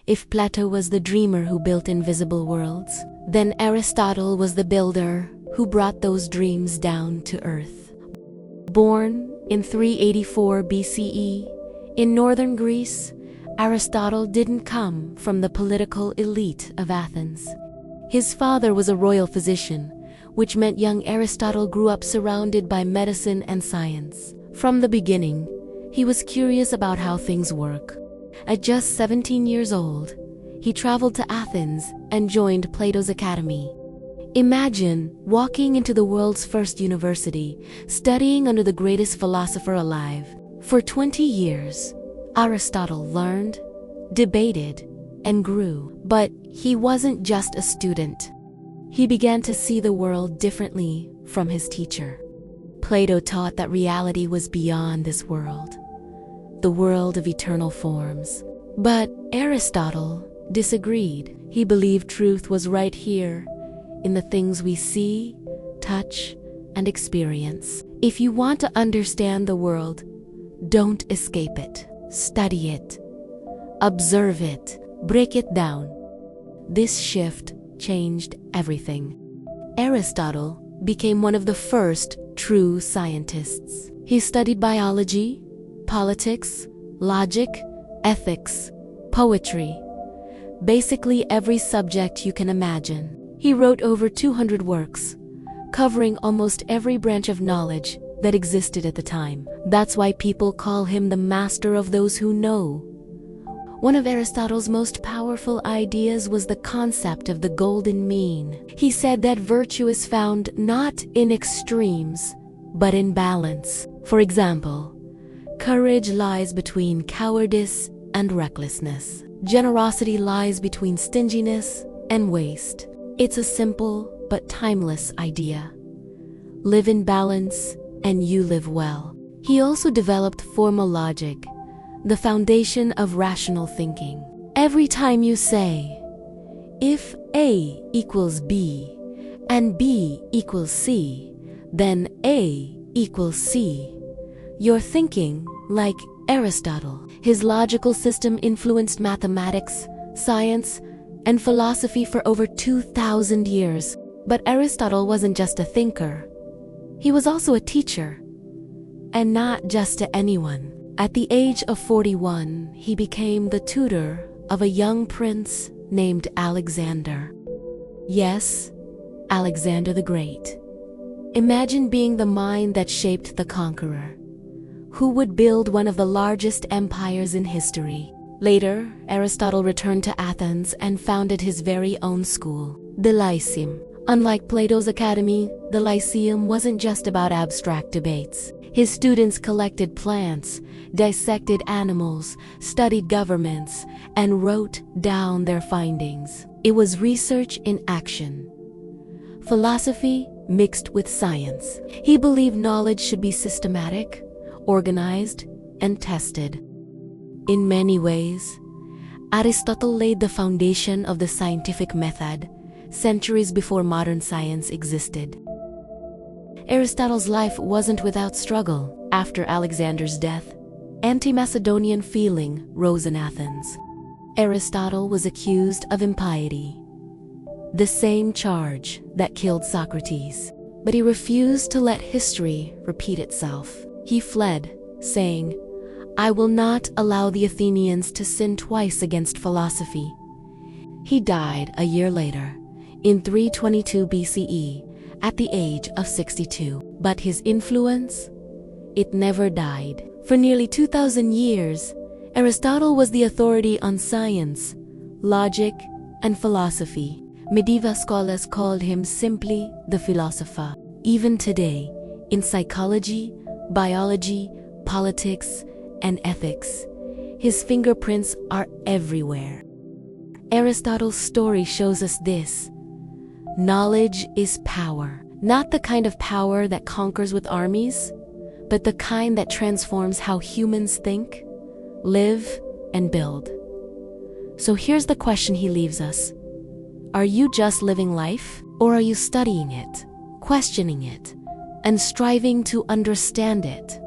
If Plato was the dreamer who built invisible worlds, then Aristotle was the builder who brought those dreams down to earth. Born in 384 BCE in northern Greece, Aristotle didn't come from the political elite of Athens. His father was a royal physician, which meant young Aristotle grew up surrounded by medicine and science. From the beginning, he was curious about how things work. At just 17 years old, he traveled to Athens and joined Plato's academy. Imagine walking into the world's first university, studying under the greatest philosopher alive. For 20 years, Aristotle learned, debated, and grew. But he wasn't just a student. He began to see the world differently from his teacher. Plato taught that reality was beyond this world, the world of eternal forms. But Aristotle disagreed. He believed truth was right here, in the things we see, touch, and experience. If you want to understand the world, don't escape it. Study it. Observe it. Break it down. This shift changed everything. Aristotle became one of the first true scientists. He studied biology, politics, logic, ethics, poetry, basically every subject you can imagine. He wrote over 200 works, covering almost every branch of knowledge that existed at the time. That's why people call him the master of those who know. One of Aristotle's most powerful ideas was the concept of the golden mean. He said that virtue is found not in extremes, but in balance. For example, courage lies between cowardice and recklessness. Generosity lies between stinginess and waste. It's a simple but timeless idea. Live in balance and you live well. He also developed formal logic, the foundation of rational thinking. Every time you say, if A equals B and B equals C, then A equals C, you're thinking like Aristotle. His logical system influenced mathematics, science, and philosophy for over 2,000 years. But Aristotle wasn't just a thinker. He was also a teacher. And not just to anyone. At the age of 41, he became the tutor of a young prince named Alexander. Yes, Alexander the Great. Imagine being the mind that shaped the conqueror, who would build one of the largest empires in history. Later, Aristotle returned to Athens and founded his very own school, the Lyceum. Unlike Plato's academy, the Lyceum wasn't just about abstract debates. His students collected plants, dissected animals, studied governments, and wrote down their findings. It was research in action. Philosophy mixed with science. He believed knowledge should be systematic, organized, and tested. In many ways, Aristotle laid the foundation of the scientific method centuries before modern science existed. Aristotle's life wasn't without struggle. After Alexander's death, anti-Macedonian feeling rose in Athens. Aristotle was accused of impiety, the same charge that killed Socrates. But he refused to let history repeat itself. He fled, saying, "I will not allow the Athenians to sin twice against philosophy." He died a year later, in 322 BCE, at the age of 62. But his influence, it never died. For nearly 2,000 years, Aristotle was the authority on science, logic, and philosophy. Medieval scholars called him simply the philosopher. Even today, in psychology, biology, politics, and ethics, his fingerprints are everywhere. Aristotle's story shows us this. Knowledge is power. Not the kind of power that conquers with armies, but the kind that transforms how humans think, live, and build. So here's the question he leaves us. Are you just living life, or are you studying it, questioning it, and striving to understand it?